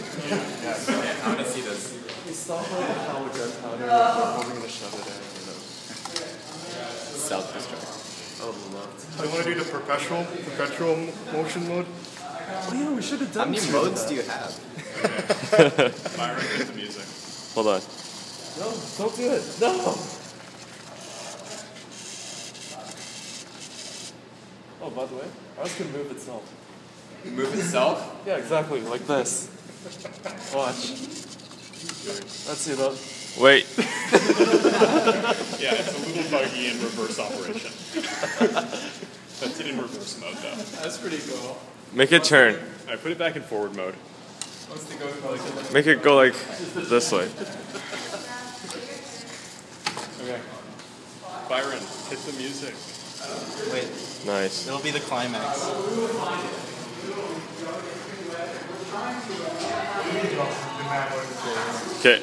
I want to see this. We stop like the power gunpowder, we're probably gonna shove it in, Self-destruct. I would love I want to do the perpetual motion mode. to. Oh yeah, we should have done How many two modes of do that. you have? Byron, get the music. Hold on. No, don't do it. No! Oh, by the way, ours can move itself. Move itself? Yeah, exactly, like this. Watch. Let's see though. Wait. Yeah, it's a little buggy in reverse operation. That's it in reverse mode, though. That's pretty cool. Make it turn. I put it back in forward mode. Wants to go for Make it go like this way. Okay. Byron, hit the music. Wait, Nice. it'll be the climax. Okay.